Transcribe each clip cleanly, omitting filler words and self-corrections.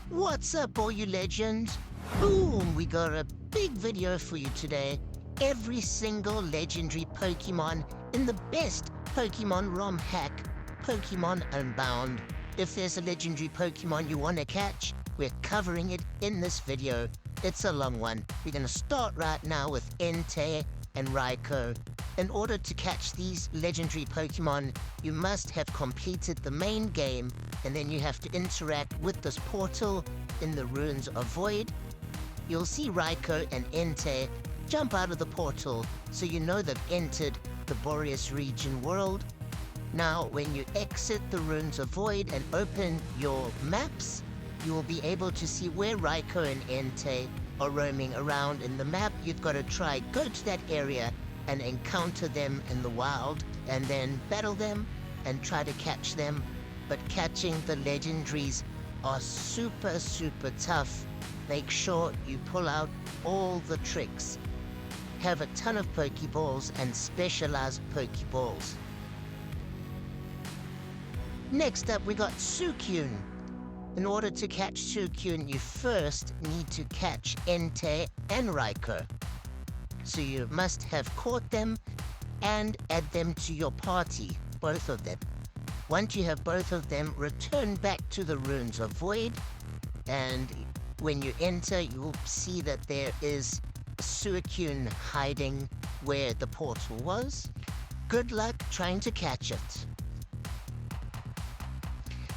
What's up, all you legends? Boom! We got a big video for you today. Every single legendary Pokemon in the best Pokemon ROM hack, Pokemon Unbound. If there's a legendary Pokemon you want to catch, we're covering it in this video. It's a long one. We're going to start right now with Entei and Raikou. In order to catch these legendary Pokemon, you must have completed the main game, and then you have to interact with this portal in the Ruins of Void. You'll see Raikou and Entei jump out of the portal, so you know they've entered the Boreas region world. Now, when you exit the Ruins of Void and open your maps, you will be able to see where Raikou and Entei are roaming around in the map. You've got to go to that area and encounter them in the wild, and then battle them and try to catch them. But catching the legendaries are super tough. Make sure you pull out all the tricks. Have a ton of Pokeballs and specialized Pokeballs. Next up, we got Suicune. In order to catch Suicune, you first need to catch Entei and Raikou. So you must have caught them and add them to your party, both of them. Once you have both of them, return back to the Ruins of Void, and when you enter, you will see that there is Suicune hiding where the portal was. Good luck trying to catch it.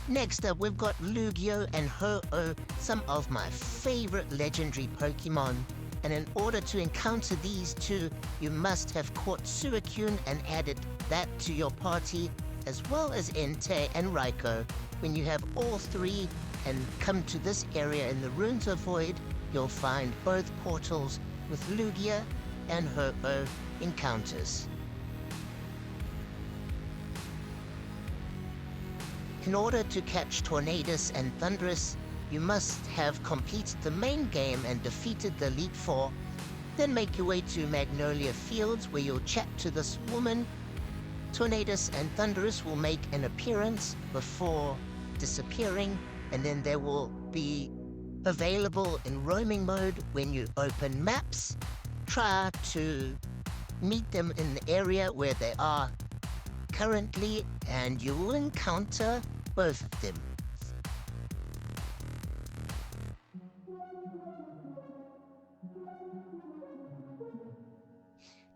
Next up, we've got Lugia and Ho-Oh, some of my favorite legendary Pokemon. And in order to encounter these two, you must have caught Suicune and added that to your party, as well as Entei and Raikou. When you have all three and come to this area in the Ruins of Void, you'll find both portals with Lugia and Ho-Oh encounters. In order to catch Tornadus and Thunderus, you must have completed the main game and defeated the Elite Four. Then make your way to Magnolia Fields, where you'll chat to this woman. Tornadus and Thunderus will make an appearance before disappearing, and then they will be available in roaming mode when you open maps. Try to meet them in the area where they are currently, and you will encounter both of them.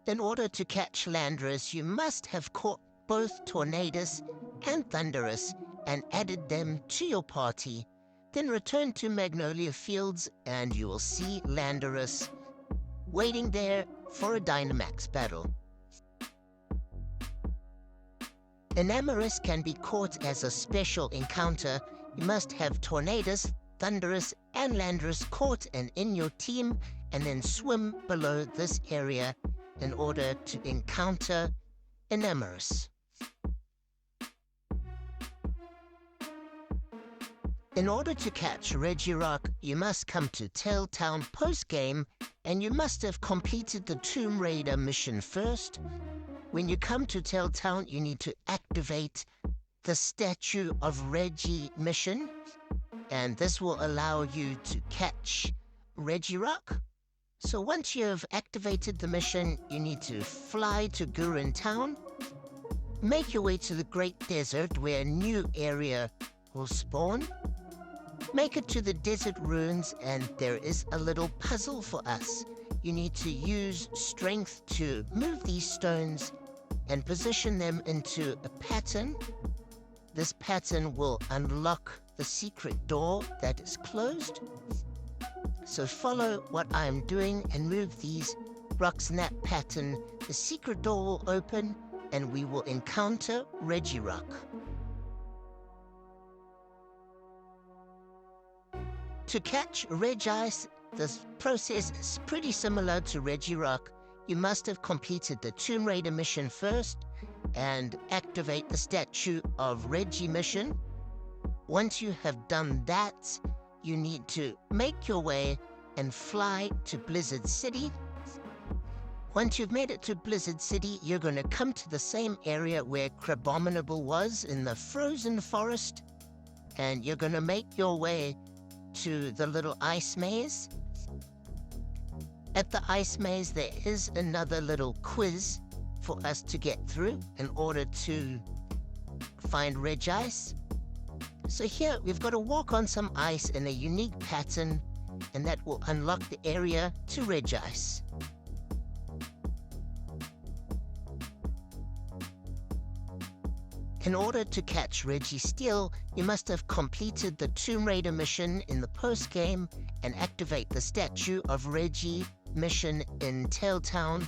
In order to catch Landorus, you must have caught both Tornadus and Thunderus and added them to your party. Then return to Magnolia Fields and you will see Landorus waiting there for a Dynamax battle. Enamorus can be caught as a special encounter. You must have Tornadus, Thunderus, and Landorus caught and in your team, and then swim below this area in order to encounter Enamorus. In order to catch Regirock, you must come to Tail Town post-game, and you must have completed the Tomb Raider mission first. When you come to Tail Town, you need to activate the Statue of Regi mission, and this will allow you to catch Regirock. So once you have activated the mission, you need to fly to Groudon Town, make your way to the Great Desert where a new area will spawn, make it to the Desert Ruins, and there is a little puzzle for us. You need to use strength to move these stones and position them into a pattern. This pattern will unlock the secret door that is closed. So follow what I am doing and move these rocks in that pattern. The secret door will open and we will encounter Regirock. To catch Regice, this process is pretty similar to Regirock. You must have completed the Tomb Raider mission first and activate the Statue of Regi mission. Once you have done that, you need to make your way and fly to Blizzard City. Once you've made it to Blizzard City, you're going to come to the same area where Crabominable was in the frozen forest, and you're going to make your way to the little ice maze. At the ice maze, there is another little quiz for us to get through in order to find Regice. So here, we've got to walk on some ice in a unique pattern, and that will unlock the area to Regice. In order to catch Registeel, you must have completed the Tomb Raider mission in the post-game and activate the statue of Reggie mission in Tailtown.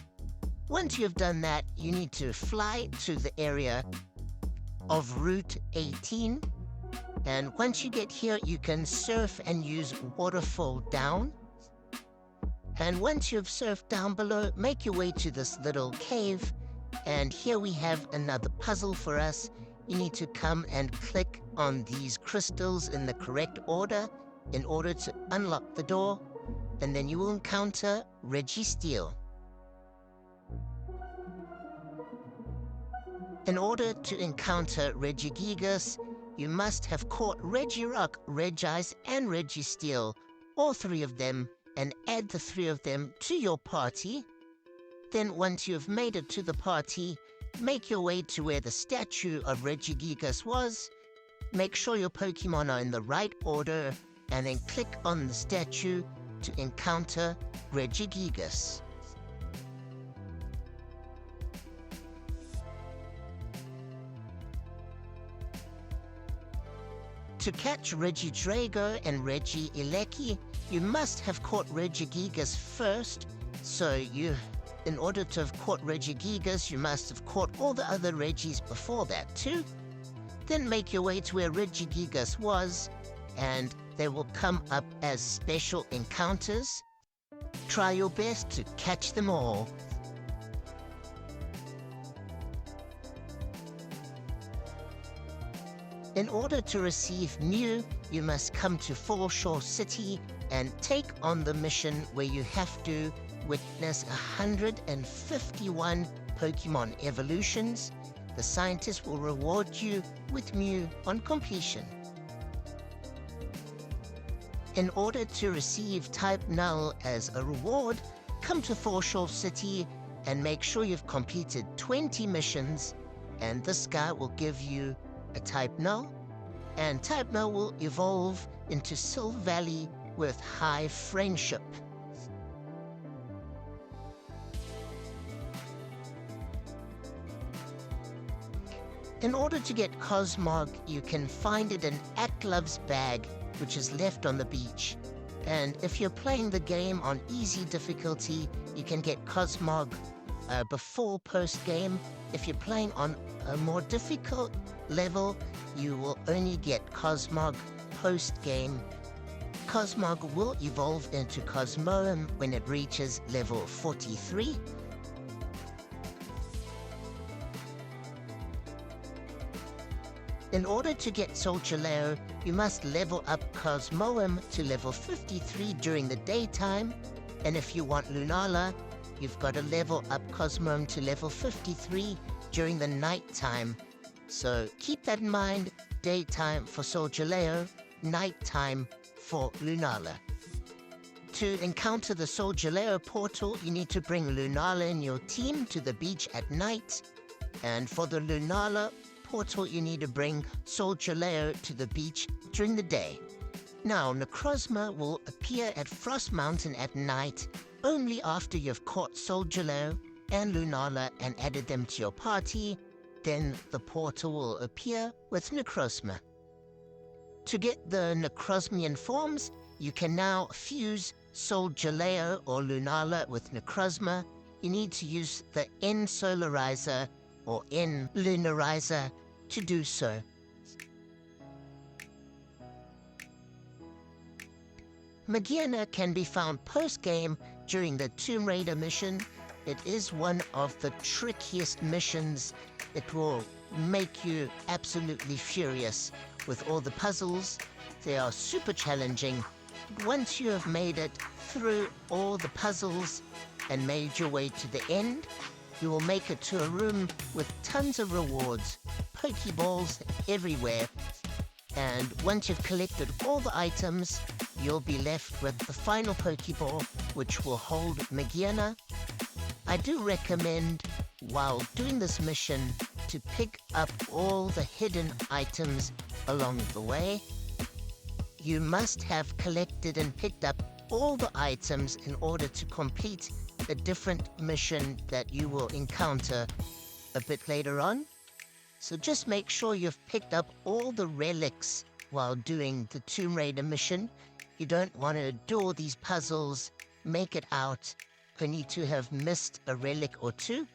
Once you've done that, you need to fly to the area of Route 18. And once you get here, you can surf and use Waterfall Down. And once you've surfed down below, make your way to this little cave. And here we have another puzzle for us. You need to come and click on these crystals in the correct order in order to unlock the door, and then you will encounter Registeel. In order to encounter Regigigas, you must have caught Regirock, Regice, and Registeel, all three of them, and add the three of them to your party. Then once you've made it to the party, make your way to where the statue of Regigigas was, make sure your Pokemon are in the right order, and then click on the statue to encounter Regigigas. To catch Regidrago and Regieleki, you must have caught Regigigas first, so in order to have caught Regigigas, you must have caught all the other Regis before that too. Then make your way to where Regigigas was, and they will come up as special encounters. Try your best to catch them all. In order to receive Mew, you must come to Foreshore City and take on the mission where you have to witness 151 Pokemon evolutions. The scientist will reward you with Mew on completion. In order to receive type Null as a reward, come to Foreshore City and make sure you've completed 20 missions, and this guy will give you a type Null, and type Null will evolve into Silvally with high friendship. In order to get Cosmog, you can find it in Atlove's bag, which is left on the beach. And if you're playing the game on easy difficulty, you can get Cosmog before post-game. If you're playing on a more difficult level, you will only get Cosmog post-game. Cosmog will evolve into Cosmoem when it reaches level 43. In order to get Solgaleo, you must level up Cosmoem to level 53 during the daytime, and if you want Lunala, you've got to level up Cosmoem to level 53 during the nighttime. So keep that in mind, daytime for Solgaleo, nighttime for Lunala. To encounter the Solgaleo portal, you need to bring Lunala and your team to the beach at night, and for the Lunala portal, you need to bring Solgaleo to the beach during the day. Now, Necrozma will appear at Frost Mountain at night only after you've caught Solgaleo and Lunala and added them to your party. Then the portal will appear with Necrozma. To get the Necrozmian forms, you can now fuse Solgaleo or Lunala with Necrozma. You need to use the N-Solarizer or N-Lunarizer to do so. Magearna can be found post-game during the Tomb Raider mission. It is one of the trickiest missions. It will make you absolutely furious with all the puzzles. They are super challenging, Once you have made it through all the puzzles and made your way to the end, you will make it to a room with tons of rewards, Pokeballs everywhere. And once you've collected all the items, you'll be left with the final Pokeball, which will hold Magearna. I do recommend, while doing this mission, to pick up all the hidden items along the way. You must have collected and picked up all the items in order to complete the different mission that you will encounter a bit later on. So just make sure you've picked up all the relics while doing the Tomb Raider mission. You don't want to do all these puzzles, make it out, only to have missed a relic or two.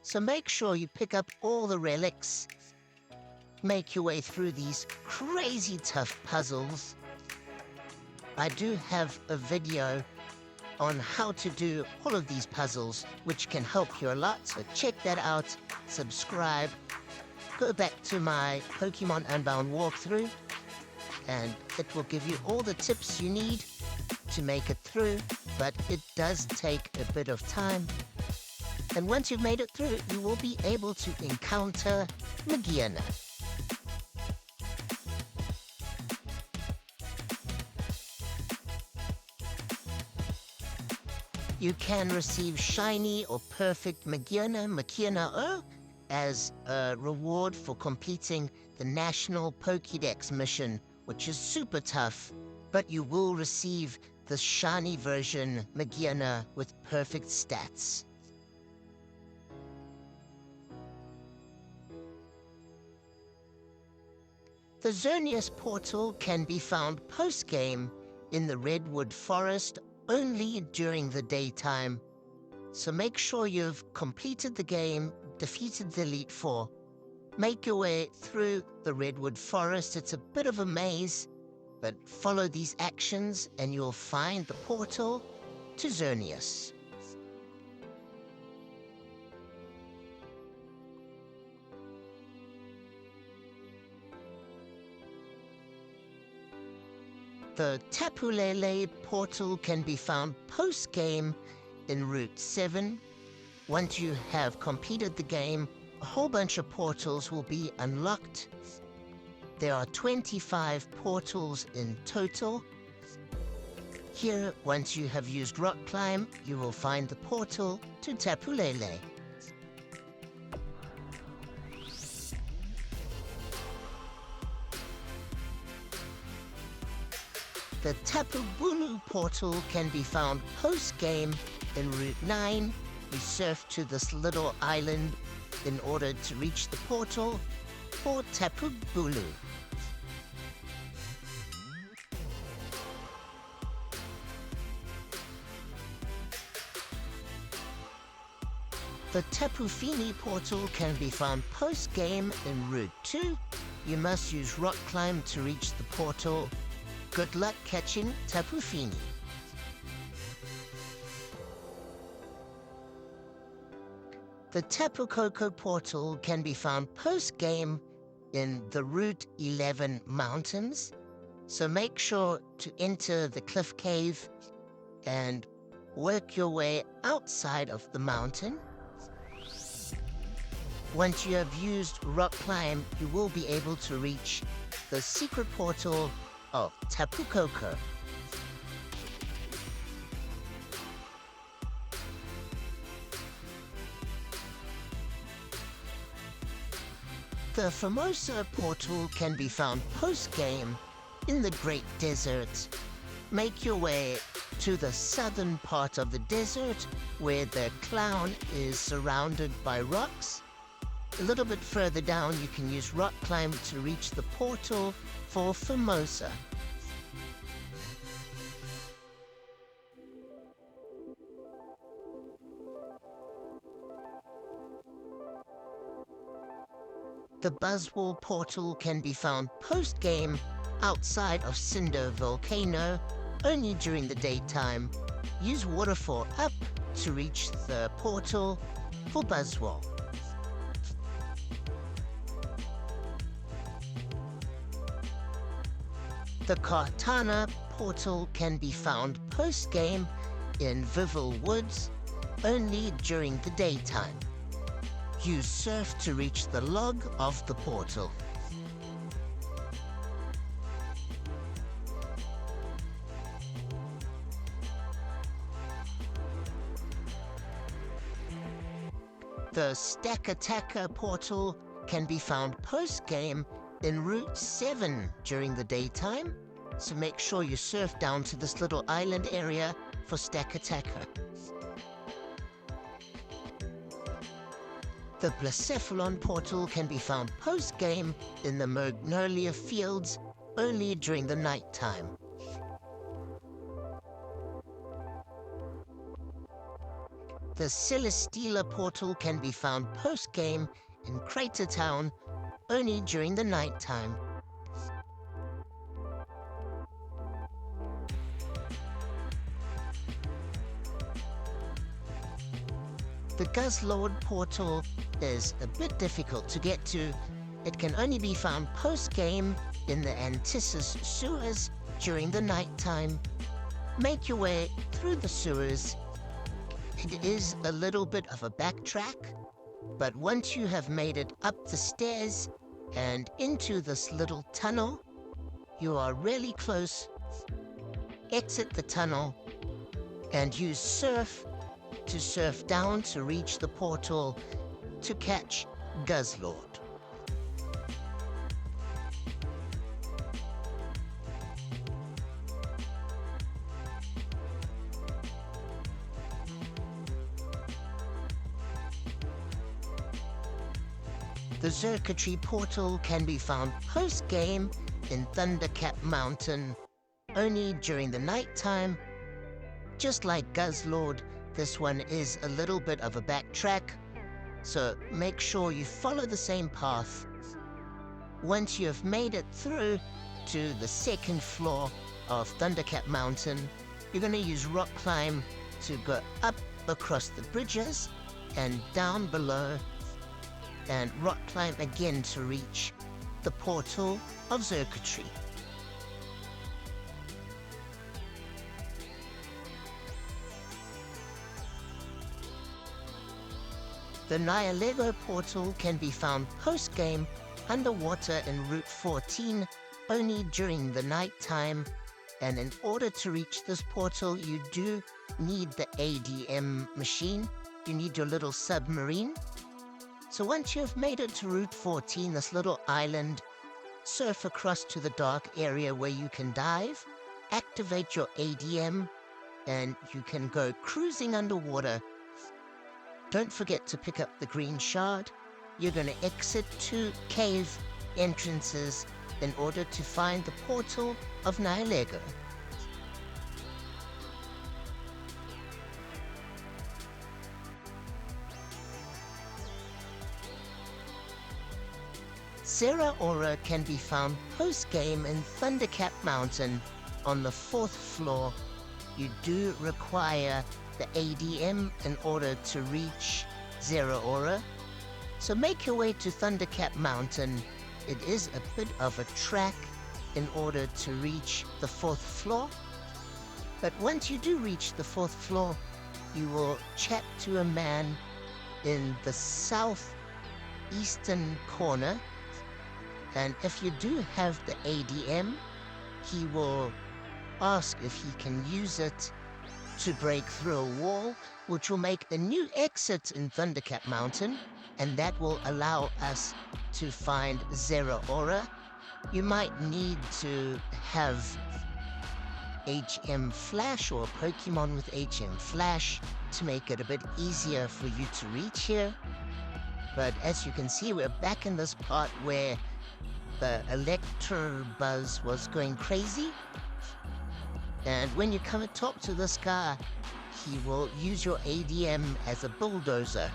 So make sure you pick up all the relics, make your way through these crazy tough puzzles. I do have a video on how to do all of these puzzles, which can help you a lot, so check that out, subscribe, go back to my Pokemon Unbound walkthrough, and it will give you all the tips you need to make it through, but it does take a bit of time. And once you've made it through, you will be able to encounter Magearna. You can receive shiny or perfect Magearna as a reward for completing the National Pokédex mission, which is super tough, but you will receive the shiny version Magearna with perfect stats. The Xerneas portal can be found post-game in the Redwood Forest only during the daytime. So make sure you've completed the game, defeated the Elite Four. Make your way through the Redwood Forest. It's a bit of a maze, but follow these actions and you'll find the portal to Xerneas. The Tapu Lele portal can be found post-game in Route 7. Once you have completed the game, a whole bunch of portals will be unlocked. There are 25 portals in total. Here, once you have used Rock Climb, you will find the portal to Tapu Lele. The Tapu Bulu portal can be found post-game in Route 9. You surf to this little island in order to reach the portal for Tapu Bulu. The Tapu Fini portal can be found post-game in Route 2. You must use Rock Climb to reach the portal. Good luck catching Tapu Fini. The Tapu Koko portal can be found post-game in the Route 11 mountains, so make sure to enter the cliff cave and work your way outside of the mountain. Once you have used Rock Climb, you will be able to reach the secret portal of Tapu Koko. The Phermosa portal can be found post-game in the Great Desert. Make your way to the southern part of the desert where the clown is surrounded by rocks. A little bit further down, you can use Rock Climb to reach the portal for Phermosa. The Buzzwole portal can be found post-game outside of Cinder Volcano, only during the daytime. Use Waterfall up to reach the portal for Buzzwole. The Kartana portal can be found post-game in Vival Woods, only during the daytime. Use Surf to reach the log of the portal. The Stakataka portal can be found post-game in Route 7 during the daytime, so make sure you surf down to this little island area for Stakataka. The Blacephalon portal can be found post-game in the Magnolia Fields only during the nighttime. The Celesteela portal can be found post-game in Crater Town only during the nighttime. The Guzzlord portal is a bit difficult to get to. It can only be found post-game in the Antissus sewers during the nighttime. Make your way through the sewers. It is a little bit of a backtrack, but once you have made it up the stairs and into this little tunnel, you are really close. Exit the tunnel and use Surf to surf down to reach the portal to catch Guzzlord. The Xerneas portal can be found post-game in Thundercap Mountain, only during the nighttime. Just like Guzzlord, this one is a little bit of a backtrack, so make sure you follow the same path. Once you have made it through to the second floor of Thundercap Mountain, you're going to use Rock Climb to go up across the bridges and down below, and Rock Climb again to reach the portal of Xerneas. The Nihilego portal can be found post-game underwater in Route 14 only during the nighttime, and in order to reach this portal you do need the ADM machine. You need your little submarine. So once you've made it to Route 14, this little island, surf across to the dark area where you can dive, activate your ADM, and you can go cruising underwater. Don't forget to pick up the green shard. You're going to exit 2 cave entrances in order to find the portal of Nihilego. Zeraora can be found post-game in Thundercap Mountain on the 4th floor. You do require the ADM in order to reach Zeraora, so make your way to Thundercap Mountain. It is a bit of a trek in order to reach the 4th floor, but once you do reach the 4th floor, you will chat to a man in the southeastern corner, and if you do have the ADM, he will ask if he can use it to break through a wall, which will make a new exit in Thundercap Mountain, and that will allow us to find Zeraora. You might need to have HM Flash or Pokemon with HM Flash to make it a bit easier for you to reach here. But as you can see, we're back in this part where the Electabuzz was going crazy. And when you come atop to this guy, he will use your ADM as a bulldozer.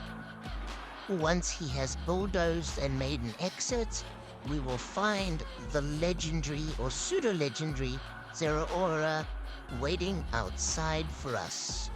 Once he has bulldozed and made an exit, we will find the legendary or pseudo-legendary Zeraora waiting outside for us.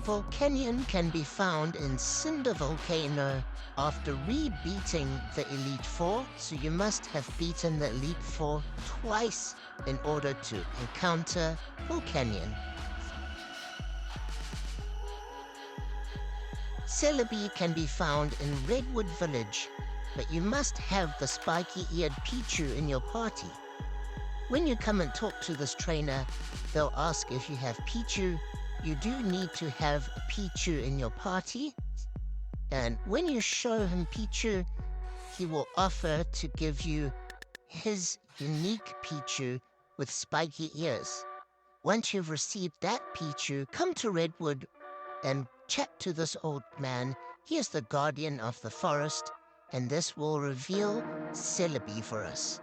Volcanion can be found in Cinder Volcano after re-beating the Elite Four, so you must have beaten the Elite Four twice in order to encounter Volcanion. Celebi can be found in Redwood Village, but you must have the spiky-eared Pichu in your party. When you come and talk to this trainer, they'll ask if you have Pichu. You do need to have Pichu in your party, and when you show him Pichu, he will offer to give you his unique Pichu with spiky ears. Once you've received that Pichu, come to Redwood and chat to this old man. He is the guardian of the forest, and this will reveal Celebi for us.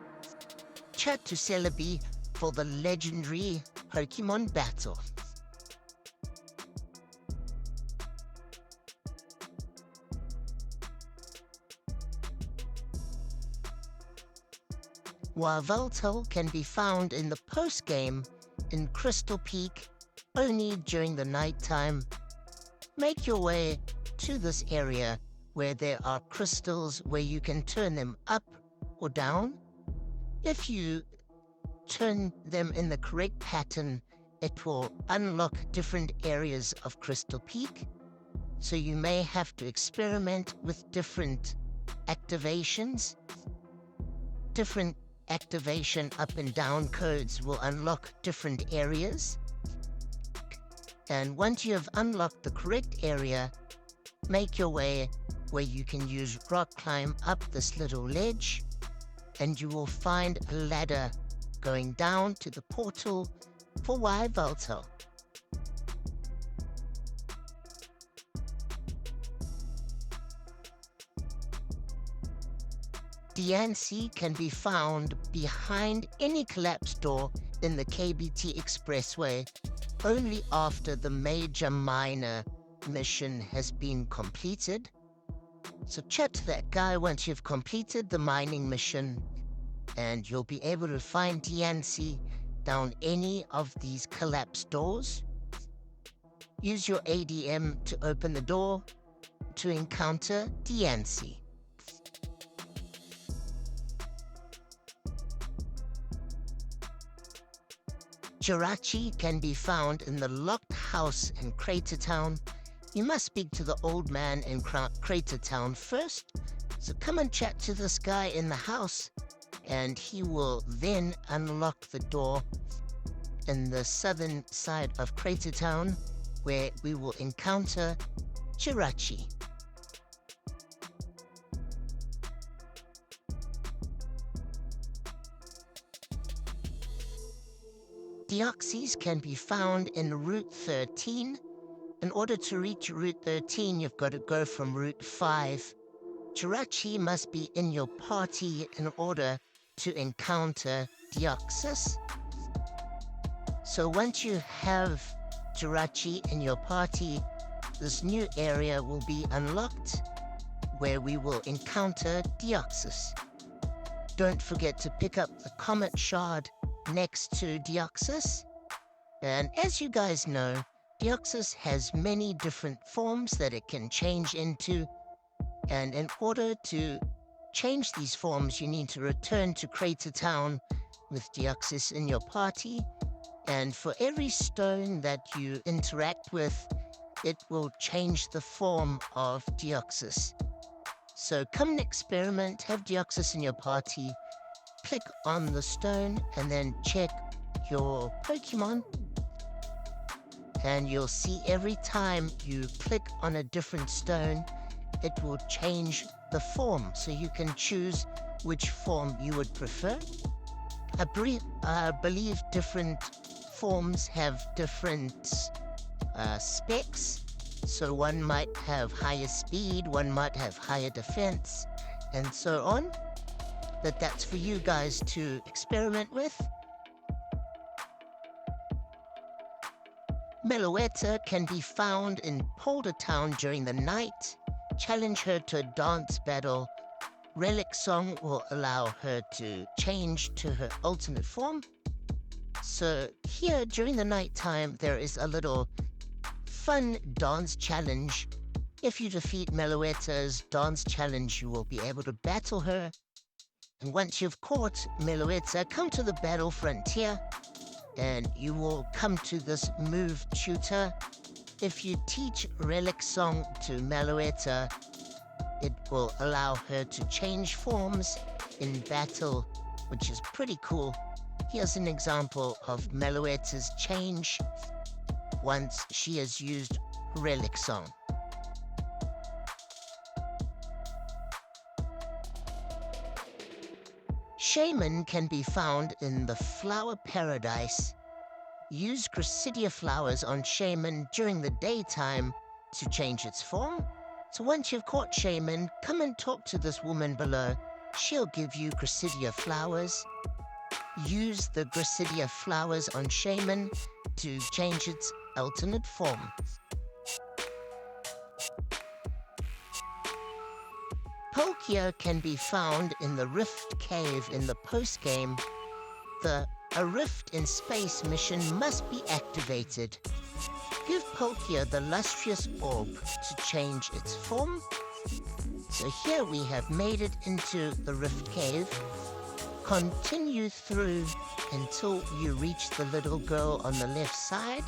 Chat to Celebi for the legendary Pokemon battle. Yveltal can be found in the post-game in Crystal Peak only during the nighttime. Make your way to this area where there are crystals where you can turn them up or down. If you turn them in the correct pattern, it will unlock different areas of Crystal Peak. So you may have to experiment with different activations. Different activation up and down codes will unlock different areas. And once you have unlocked the correct area, make your way where you can use rock climb up this little ledge, and you will find a ladder going down to the portal for Yveltal. Diancie can be found behind any collapsed door in the KBT Expressway only after the major minor mission has been completed. So chat to that guy once you've completed the mining mission, and you'll be able to find Diancie down any of these collapsed doors. Use your ADM to open the door to encounter Diancie. Jirachi can be found in the locked house in Crater Town. You must speak to the old man in Crater Town first, so come and chat to this guy in the house, and he will then unlock the door in the southern side of Crater Town, where we will encounter Jirachi. Deoxys can be found in Route 13. In order to reach Route 13, you've got to go from Route 5. Jirachi must be in your party in order to encounter Deoxys. So once you have Jirachi in your party, this new area will be unlocked where we will encounter Deoxys. Don't forget to pick up the Comet Shard next to Deoxys. And as you guys know, Deoxys has many different forms that it can change into, and in order to change these forms, you need to return to Crater Town with Deoxys in your party, and for every stone that you interact with, it will change the form of Deoxys. So come and experiment, have Deoxys in your party, click on the stone, and then check your Pokemon, and you'll see every time you click on a different stone, it will change the form, so you can choose which form you would prefer. I believe different forms have different specs, so one might have higher speed, one might have higher defense, and so on. But that's for you guys to experiment with. Meloetta can be found in Polder Town during the night. Challenge her to a dance battle. Relic Song will allow her to change to her ultimate form. So here, during the nighttime, there is a little fun dance challenge. If you defeat Meloetta's dance challenge, you will be able to battle her. And once you've caught Meloetta, come to the battle frontier, and you will come to this move tutor. If you teach Relic Song to Meloetta, it will allow her to change forms in battle, which is pretty cool. Here's an example of Meloetta's change once she has used Relic Song. Shaman can be found in the Flower Paradise. Use Gracidia flowers on Shaman during the daytime to change its form. So once you've caught Shaman, come and talk to this woman below. She'll give you Gracidia flowers. Use the Gracidia flowers on Shaman to change its alternate form. Palkia can be found in the Rift Cave in the post-game. A Rift in Space mission must be activated. Give Palkia the Lustrous Orb to change its form. So here we have made it into the Rift Cave. Continue through until you reach the little girl on the left side.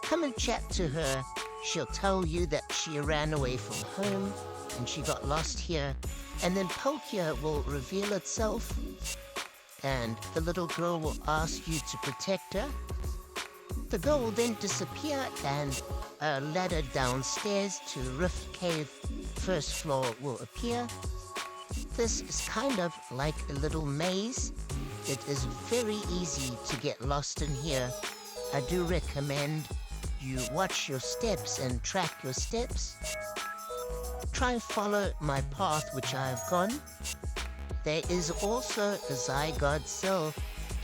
Come and chat to her. She'll tell you that she ran away from home and she got lost here. And then Palkia will reveal itself, and the little girl will ask you to protect her. The girl will then disappear, and a ladder downstairs to Rift Cave first floor will appear. This is kind of like a little maze. It is very easy to get lost in here. I do recommend you watch your steps and track your steps. Try and follow my path which I have gone. There is also a Zygarde cell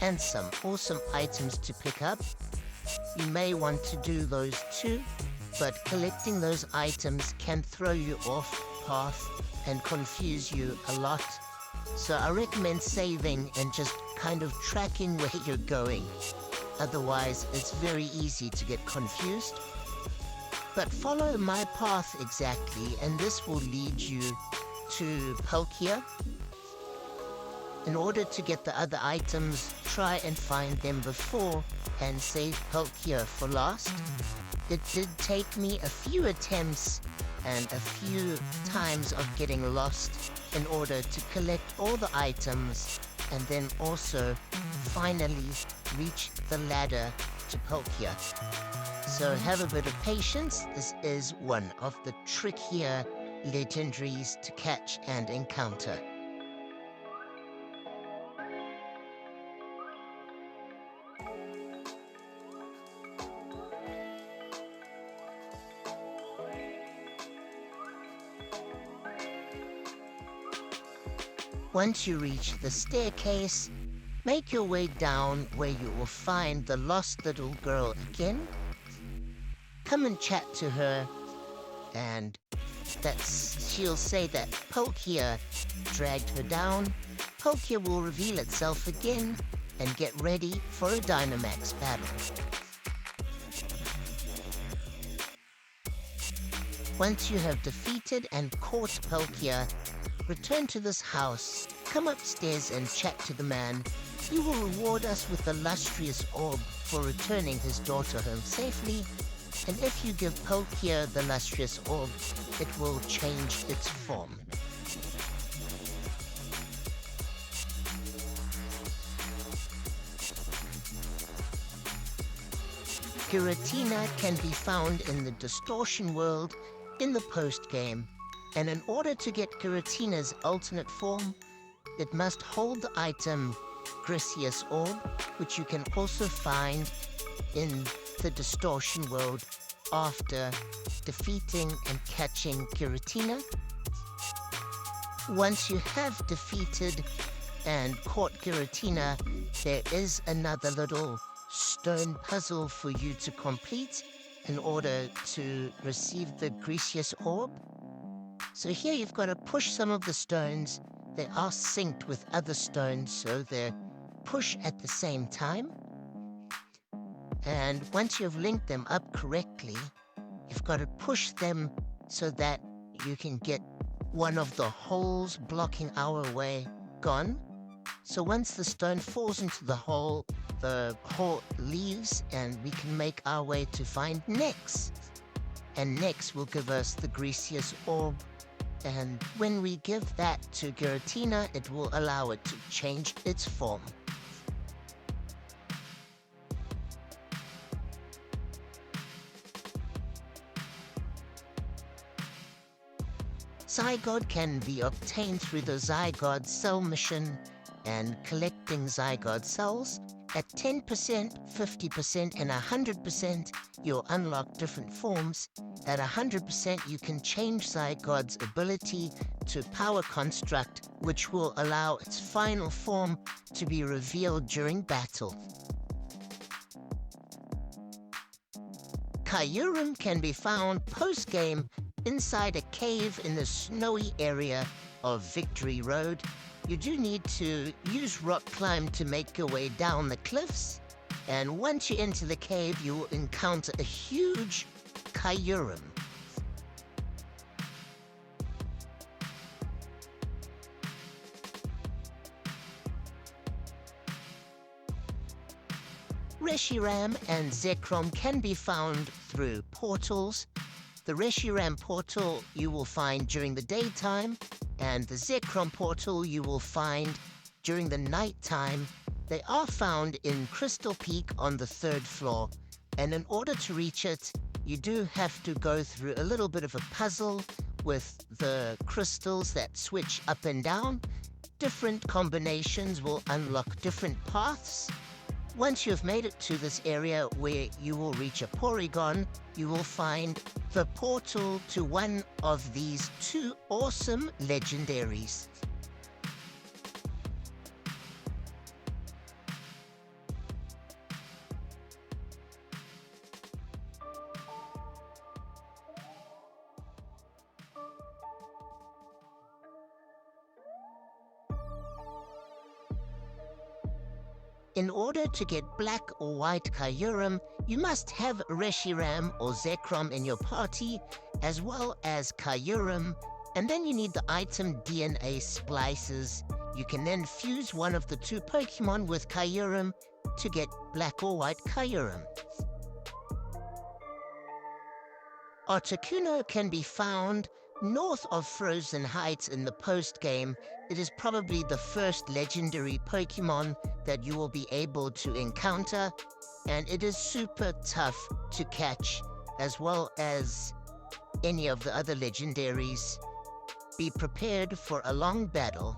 and some awesome items to pick up. You may want to do those too, but collecting those items can throw you off path and confuse you a lot. So I recommend saving and just kind of tracking where you're going. Otherwise, it's very easy to get confused. But follow my path exactly, and this will lead you to Palkia. In order to get the other items, try and find them before and save Palkia for last. It did take me a few attempts and a few times of getting lost in order to collect all the items and then also finally reach the ladder to Palkia. So have a bit of patience. This is one of the trickier legendaries to catch and encounter. Once you reach the staircase, make your way down where you will find the lost little girl again. Come and chat to her, and she'll say that Palkia dragged her down. Palkia will reveal itself again and get ready for a Dynamax battle. Once you have defeated and caught Palkia, return to this house, come upstairs and chat to the man. He will reward us with the Lustrous Orb for returning his daughter home safely. And if you give Palkia the Lustrous Orb, it will change its form. Giratina can be found in the Distortion World in the post-game. And in order to get Giratina's alternate form, it must hold the item Gracious Orb, which you can also find in the Distortion World after defeating and catching Giratina. Once you have defeated and caught Giratina, there is another little stone puzzle for you to complete in order to receive the Gracious Orb. So here you've got to push some of the stones. They are synced with other stones, so they push at the same time. And once you've linked them up correctly, you've got to push them so that you can get one of the holes blocking our way gone. So once the stone falls into the hole leaves and we can make our way to find Nex. And Nex will give us the Greasiest Orb. And when we give that to Giratina, it will allow it to change its form. Zygarde can be obtained through the Zygarde Cell mission and collecting Zygarde cells. At 10%, 50%, and 100%, you'll unlock different forms. At 100%, you can change Zygarde's ability to Power Construct, which will allow its final form to be revealed during battle. Kyurem can be found post-game inside a cave in the snowy area of Victory Road. You do need to use rock climb to make your way down the cliffs, and once you enter the cave, you will encounter a huge Kyurem. Reshiram and Zekrom can be found through portals. The Reshiram portal you will find during the daytime, and the Zekrom portal you will find during the nighttime. They are found in Crystal Peak on the 3rd floor, and in order to reach it, you do have to go through a little bit of a puzzle with the crystals that switch up and down. Different combinations will unlock different paths. Once you've made it to this area where you will reach a Porygon, you will find the portal to one of these two awesome legendaries. In order to get black or white Kyurem, you must have Reshiram or Zekrom in your party, as well as Kyurem, and then you need the item DNA Splices. You can then fuse one of the two Pokemon with Kyurem to get black or white Kyurem. Articuno can be found north of Frozen Heights in the post-game. It is probably the first legendary Pokemon that you will be able to encounter, and it is super tough to catch, as well as any of the other legendaries. Be prepared for a long battle.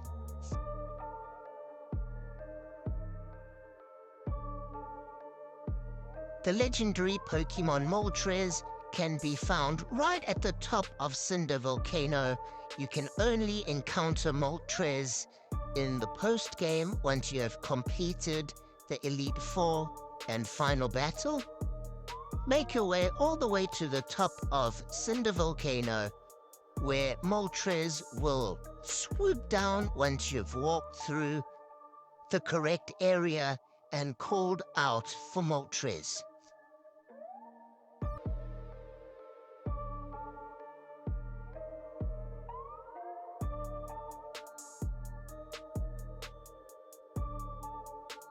The legendary Pokemon Moltres can be found right at the top of Cinder Volcano. You can only encounter Moltres in the post-game once you have completed the Elite Four and final battle. Make your way all the way to the top of Cinder Volcano, where Moltres will swoop down once you've walked through the correct area and called out for Moltres.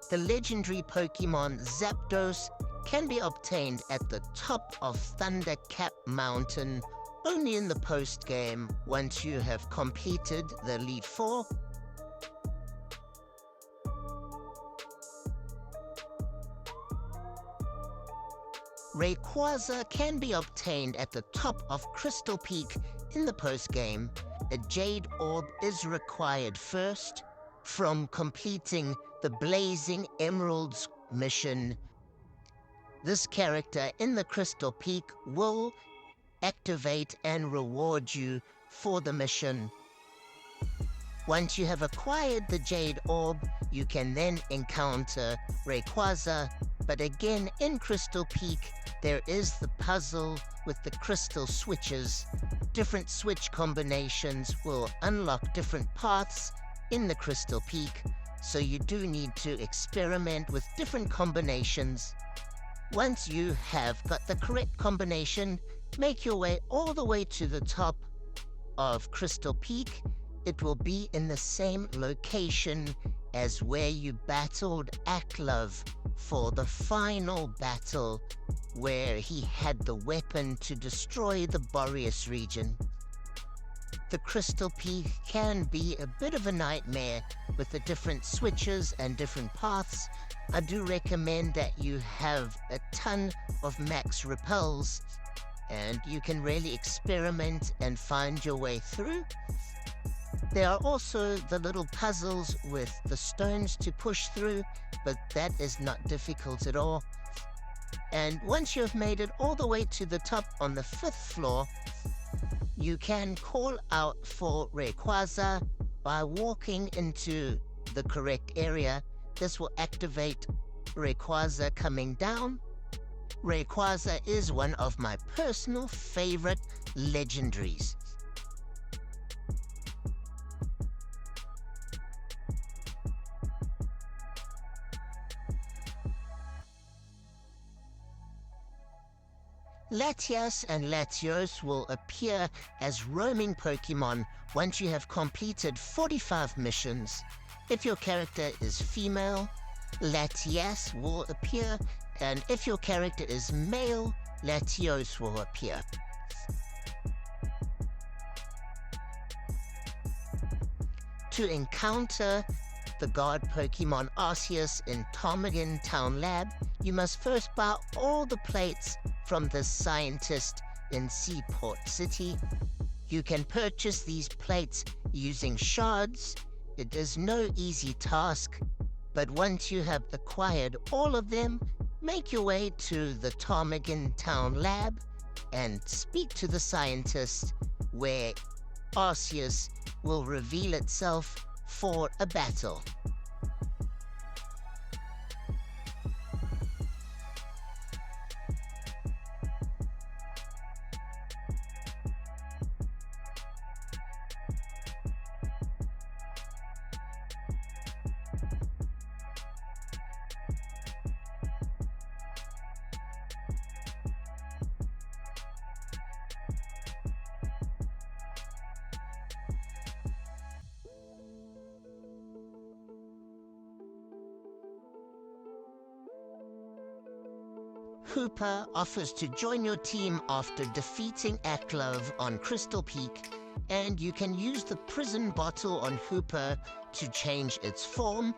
The legendary Pokemon Zapdos can be obtained at the top of Thundercap Mountain only in the post-game once you have completed the Elite Four. Rayquaza can be obtained at the top of Crystal Peak in the post-game. A Jade Orb is required first from completing the Blazing Emeralds mission. This character in the Crystal Peak will activate and reward you for the mission. Once you have acquired the Jade Orb, you can then encounter Rayquaza, but again in Crystal Peak, there is the puzzle with the crystal switches. Different switch combinations will unlock different paths in the Crystal Peak, so you do need to experiment with different combinations. Once you have got the correct combination, make your way all the way to the top of Crystal Peak. It will be in the same location as where you battled Aklov for the final battle, where he had the weapon to destroy the Boreas region. The Crystal Peak can be a bit of a nightmare with the different switches and different paths. I do recommend that you have a ton of max repels, and you can really experiment and find your way through. There are also the little puzzles with the stones to push through, but that is not difficult at all. And once you've made it all the way to the top on the 5th floor, you can call out for Rayquaza by walking into the correct area. This will activate Rayquaza coming down. Rayquaza is one of my personal favorite legendaries. Latias and Latios will appear as roaming Pokemon once you have completed 45 missions. If your character is female, Latias will appear, and if your character is male, Latios will appear. To encounter the guard Pokemon Arceus in Ptarmigan Town Lab, you must first buy all the plates from the scientist in Seaport City. You can purchase these plates using shards. It is no easy task, but once you have acquired all of them, make your way to the Ptarmigan Town Lab and speak to the scientist, where Arceus will reveal itself for a battle. Hooper offers to join your team after defeating Aklov on Crystal Peak, and you can use the prison bottle on Hooper to change its form.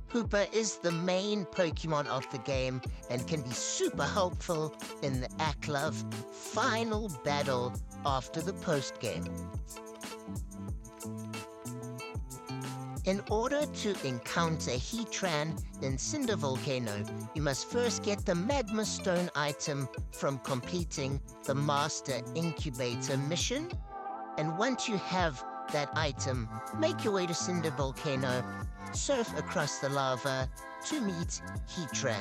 Hooper is the main Pokemon of the game and can be super helpful in the Aklov final battle after the post-game. In order to encounter Heatran in Cinder Volcano, you must first get the Magma Stone item from completing the Master Incubator mission. And once you have that item, make your way to Cinder Volcano, surf across the lava to meet Heatran.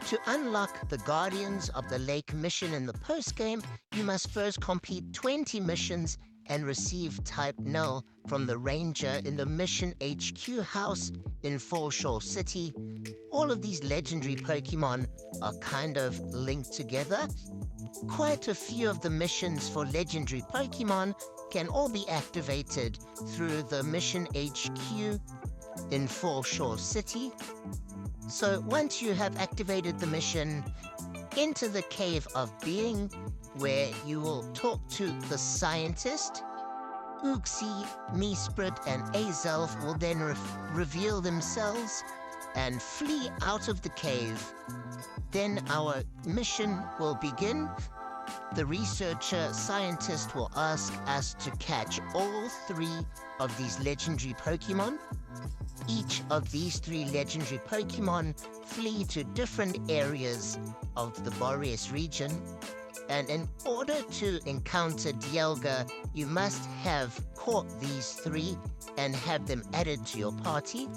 To unlock the Guardians of the Lake mission in the post-game, you must first complete 20 missions and receive type Null from the Ranger in the Mission HQ house in Foreshore City. All of these legendary Pokemon are kind of linked together. Quite a few of the missions for legendary Pokemon can all be activated through the Mission HQ in Foreshore City. So once you have activated the mission, enter the Cave of Being, where you will talk to the scientist. Uxie, Mesprit, and Azelf will then reveal themselves and flee out of the cave. Then our mission will begin. The researcher scientist will ask us to catch all 3 of these legendary Pokemon. Each of these 3 legendary Pokemon flee to different areas of the Boreas region. And in order to encounter Dialga, you must have caught these 3 and have them added to your party.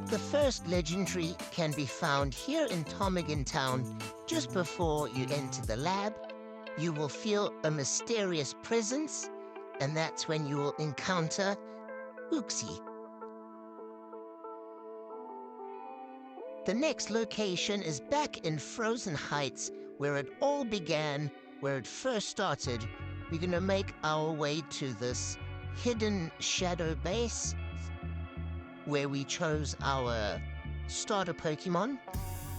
The first legendary can be found here in Ptarmigan Town just before you enter the lab. You will feel a mysterious presence, and that's when you will encounter Uxie. The next location is back in Frozen Heights, where it all began, where it first started. We're gonna make our way to this hidden shadow base, where we chose our starter Pokemon.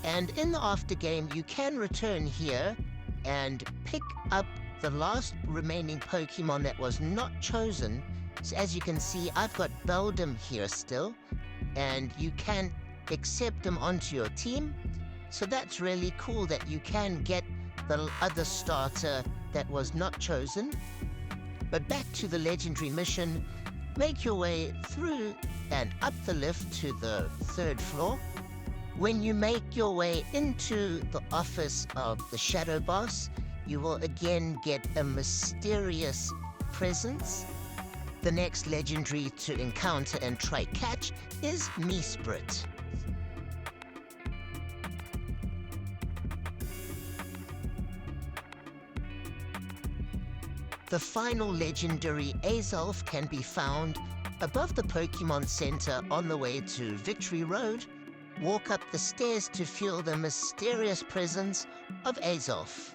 And in the aftergame, you can return here and pick up the last remaining Pokemon that was not chosen. So as you can see, I've got Beldum here still, and you can accept them onto your team. So that's really cool that you can get the other starter that was not chosen. But back to the legendary mission, make your way through and up the lift to the 3rd floor. When you make your way into the office of the Shadow Boss, you will again get a mysterious presence. The next legendary to encounter and try catch is Meesprit. The final legendary Azolf can be found above the Pokemon Center on the way to Victory Road. Walk up the stairs to feel the mysterious presence of Azolf.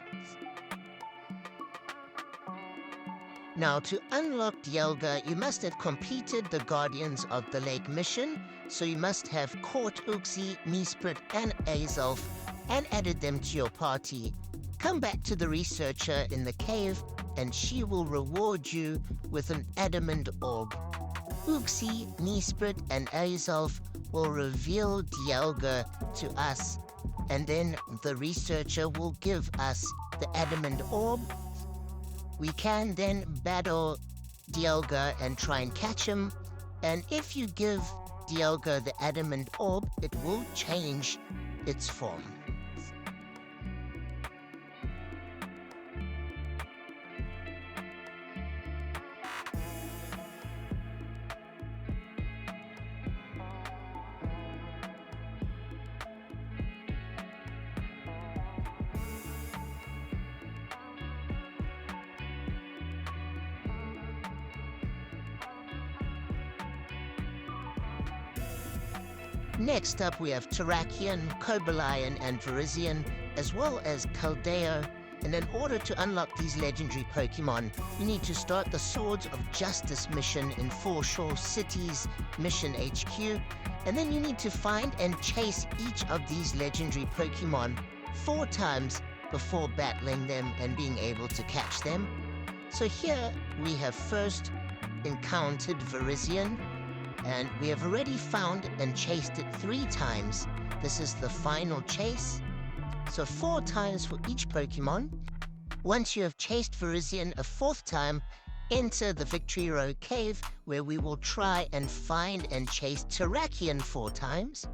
Now, to unlock Dialga, you must have completed the Guardians of the Lake mission, so you must have caught Uxie, Meesprit, and Azolf and added them to your party. Come back to the researcher in the cave, and she will reward you with an adamant orb. Uxie, Meesprit, and Azolf will reveal Dialga to us, and then the researcher will give us the adamant orb. We can then battle Dialga and try and catch him, and if you give Dialga the adamant orb, it will change its form. Next up, we have Terrakion, Cobalion, and Virizion, as well as Keldeo. And in order to unlock these legendary Pokemon, you need to start the Swords of Justice mission in Foreshore City's Mission HQ, and then you need to find and chase each of these legendary Pokemon 4 times before battling them and being able to catch them. So here we have first encountered Virizion, and we have already found and chased it 3 times. This is the final chase. So 4 times for each Pokemon. Once you have chased Virizion a 4th time, enter the Victory Road Cave, where we will try and find and chase Terrakion 4 times.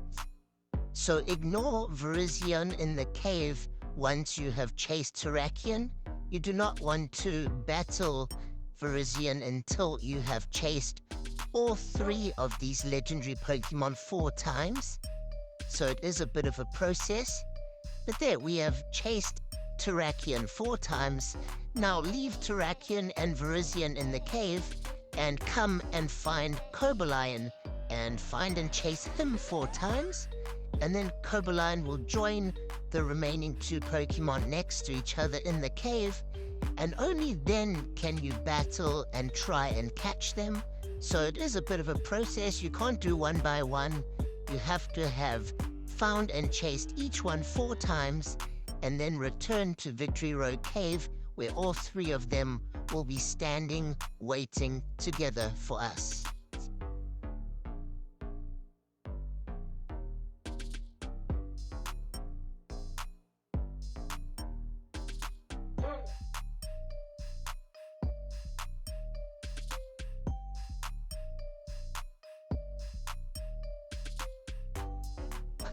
So ignore Virizion in the cave once you have chased Terrakion. You do not want to battle Virizion until you have chased all 3 of these legendary Pokemon 4 times. So it is a bit of a process. But there, we have chased Terrakion 4 times. Now leave Terrakion and Virizion in the cave and come and find Cobalion and find and chase him 4 times. And then Cobalion will join the remaining 2 Pokemon next to each other in the cave. And only then can you battle and try and catch them. So it is a bit of a process. You can't do one by one. You have to have found and chased each one 4 times, and then return to Victory Road Cave, where all 3 of them will be standing, waiting together for us.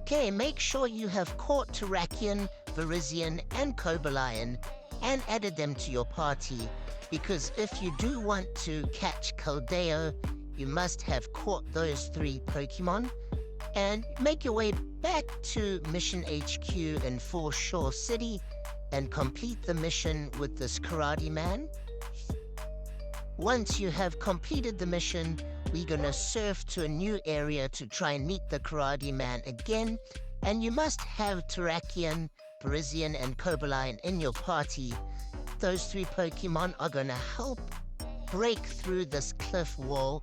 Okay, make sure you have caught Terrakion, Virizion, and Cobalion and added them to your party, because if you do want to catch Keldeo, you must have caught those 3 Pokemon. And make your way back to Mission HQ in Foreshore City and complete the mission with this Karate Man. Once you have completed the mission, we're gonna surf to a new area to try and meet the Karate Man again, and you must have Terrakion, Parisian, and Cobaline in your party. Those 3 Pokemon are gonna help break through this cliff wall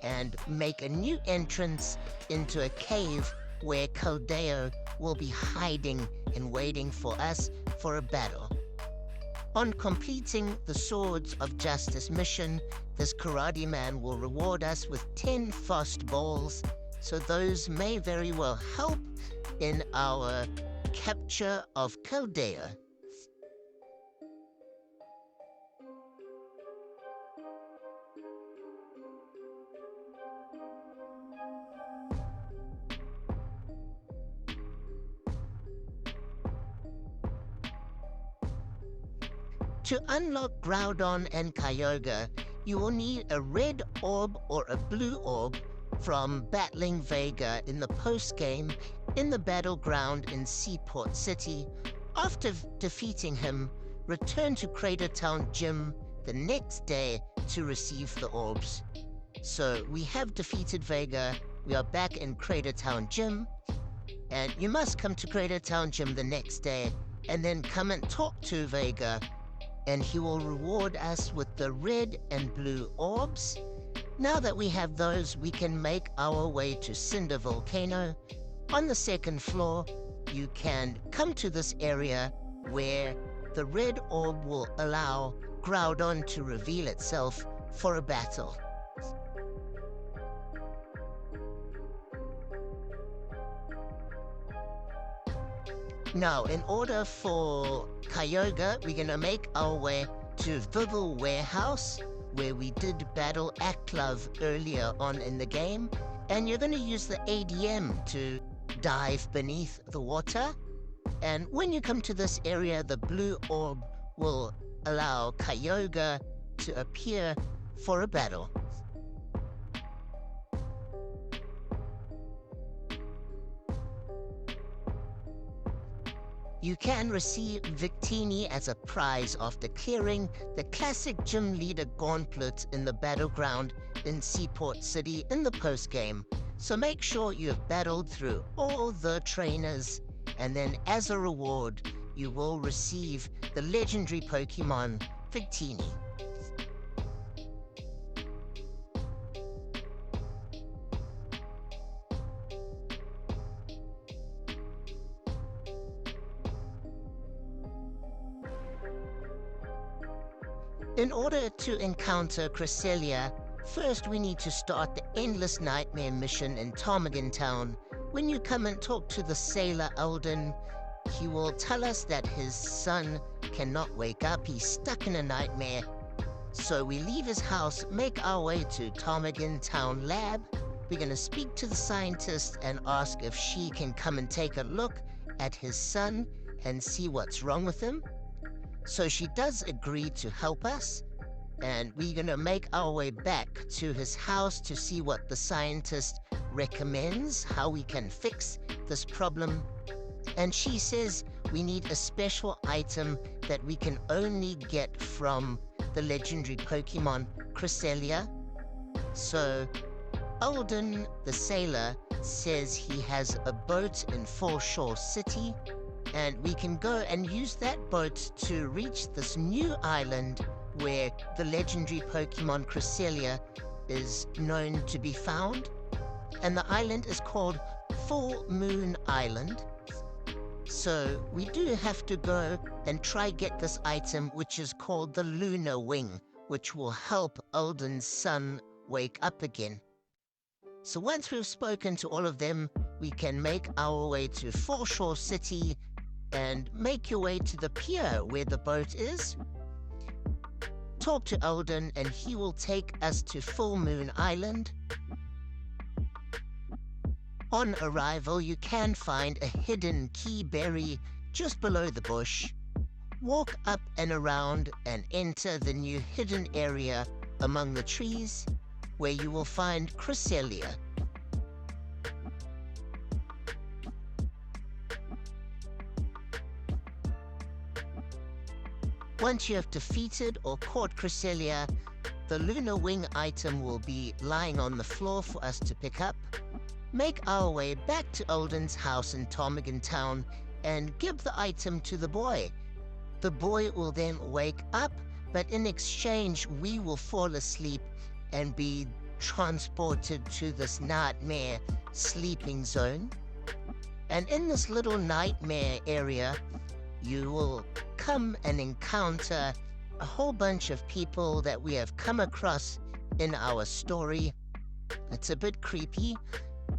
and make a new entrance into a cave where Keldeo will be hiding and waiting for us for a battle. On completing the Swords of Justice mission, this Karate Man will reward us with 10 fast balls, so those may very well help in our capture of Keldeo. To unlock Groudon and Kyogre, you will need a red orb or a blue orb from battling Vega in the post-game in the battleground in Seaport City. After defeating him, return to Crater Town Gym the next day to receive the orbs. So we have defeated Vega, we are back in Crater Town Gym, and you must come to Crater Town Gym the next day and then come and talk to Vega, and he will reward us with the red and blue orbs. Now that we have those, we can make our way to Cinder Volcano. On the 2nd floor, you can come to this area where the red orb will allow Groudon to reveal itself for a battle. Now, in order for Kyogre, we're gonna make our way to Vibble Warehouse, where we did battle Acklove earlier on in the game, and you're gonna use the ADM to dive beneath the water. And when you come to this area, the blue orb will allow Kyogre to appear for a battle. You can receive Victini as a prize after clearing the classic gym leader gauntlet in the battleground in Seaport City in the post-game. So make sure you have battled through all the trainers, and then as a reward, you will receive the legendary Pokemon Victini. In order to encounter Cresselia, first we need to start the Endless Nightmare mission in Ptarmigan Town. When you come and talk to the sailor Alden, he will tell us that his son cannot wake up, he's stuck in a nightmare. So we leave his house, make our way to Ptarmigan Town Lab. We're gonna speak to the scientist and ask if she can come and take a look at his son and see what's wrong with him. So she does agree to help us, and we're gonna make our way back to his house to see what the scientist recommends, how we can fix this problem. And she says we need a special item that we can only get from the legendary Pokemon Cresselia. So Alden, the sailor, says he has a boat in Foreshore City, and we can go and use that boat to reach this new island where the legendary Pokemon Cresselia is known to be found. And the island is called Full Moon Island. So we do have to go and try get this item, which is called the Lunar Wing, which will help Alden's son wake up again. So once we've spoken to all of them, we can make our way to Foreshore City and make your way to the pier where the boat is. Talk to Alden and he will take us to Full Moon Island. On arrival, you can find a hidden key berry just below the bush. Walk up and around and enter the new hidden area among the trees, where you will find Cresselia. Once you have defeated or caught Cresselia, The Lunar Wing item will be lying on the floor for us to pick up. Make our way back to Olden's house in Ptarmigan Town and give the item to the boy. The boy will then wake up, but in exchange we will fall asleep and be transported to this nightmare sleeping zone. And in this little nightmare area, you will come and encounter a whole bunch of people that we have come across in our story. It's a bit creepy,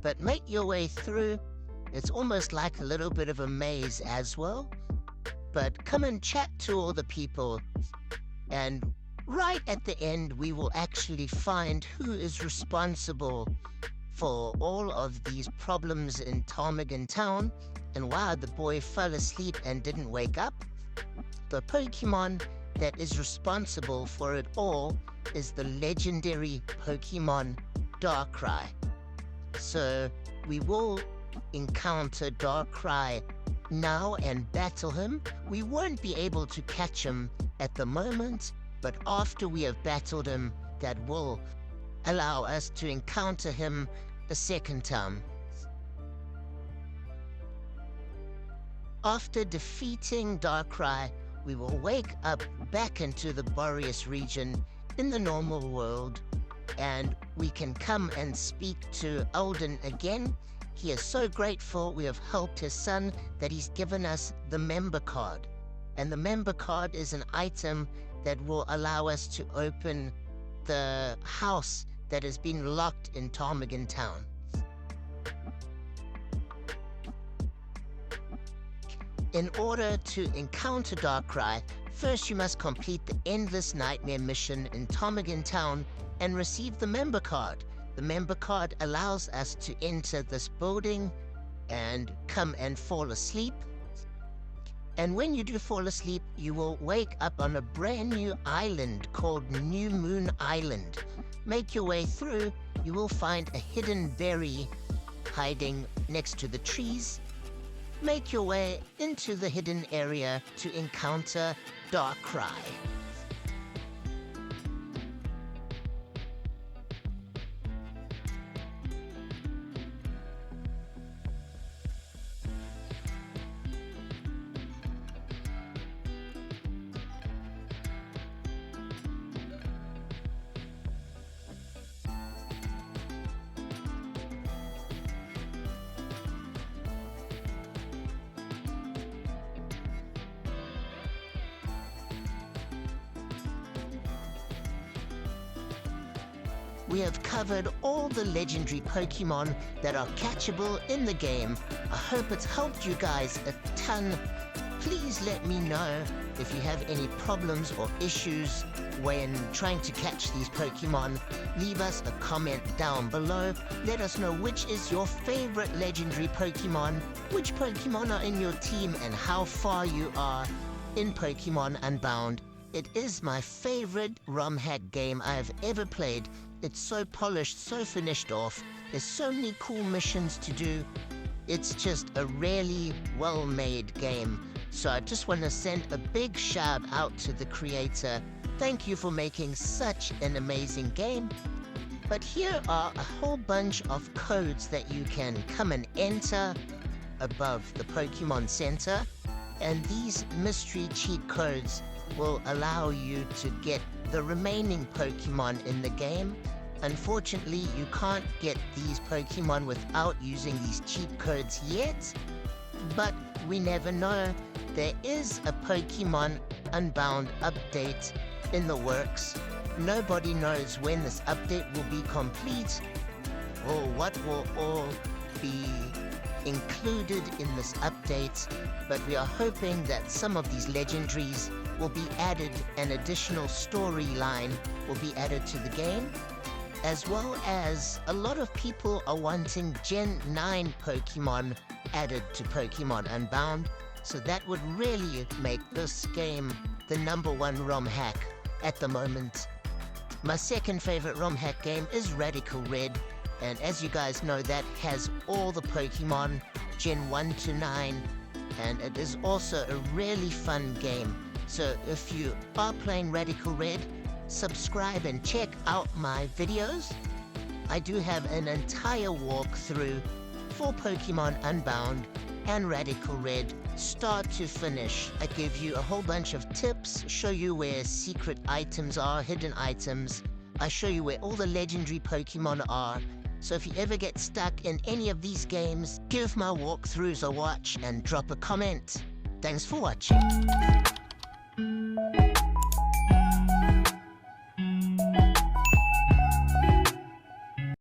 but make your way through. It's almost like a little bit of a maze as well. But come and chat to all the people, and right at the end we will actually find who is responsible for all of these problems in Ptarmigan Town and why the boy fell asleep and didn't wake up. The Pokemon that is responsible for it all is the legendary Pokemon Darkrai. So we will encounter Darkrai now and battle him. We won't be able to catch him at the moment, but after we have battled him, that will allow us to encounter him a second time. After defeating Darkrai, we will wake up back into the Boreas region in the normal world, and we can come and speak to Olden again. He is so grateful we have helped his son that he's given us the member card. And the member card is an item that will allow us to open the house that has been locked in Ptarmigan Town. In order to encounter Darkrai, first you must complete the Endless Nightmare mission in Ptarmigan Town and receive the member card. The member card allows us to enter this building and come and fall asleep. And when you do fall asleep, you will wake up on a brand new island called New Moon Island. Make your way through, you will find a hidden berry hiding next to the trees. Make your way into the hidden area to encounter Darkrai. We have covered all the legendary Pokemon that are catchable in the game. I hope it's helped you guys a ton. Please let me know if you have any problems or issues when trying to catch these Pokemon. Leave us a comment down below. Let us know which is your favorite legendary Pokemon, which Pokemon are in your team, and how far you are in Pokemon Unbound. It is my favorite ROM hack game I have ever played. It's so polished, so finished off. There's so many cool missions to do. It's just a really well-made game. So I just want to send a big shout out to the creator. Thank you for making such an amazing game. But here are a whole bunch of codes that you can come and enter above the Pokemon Center. And these mystery cheat codes will allow you to get the remaining Pokemon in the game. Unfortunately, you can't get these Pokemon without using these cheat codes yet, but we never know. There is a Pokemon Unbound update in the works. Nobody knows when this update will be complete or what will all be included in this update, but we are hoping that some of these legendaries will be added, an additional storyline will be added to the game, as well as a lot of people are wanting Gen 9 Pokemon added to Pokemon Unbound, so that would really make this game the #1 ROM hack at the moment. My second favorite ROM hack game is Radical Red, and as you guys know, that has all the Pokemon Gen 1 to 9, and it is also a really fun game. So if you are playing Radical Red, subscribe and check out my videos. I do have an entire walkthrough for Pokemon Unbound and Radical Red, start to finish. I give you a whole bunch of tips, show you where secret items are, hidden items. I show you where all the legendary Pokemon are. So if you ever get stuck in any of these games, give my walkthroughs a watch and drop a comment. Thanks for watching.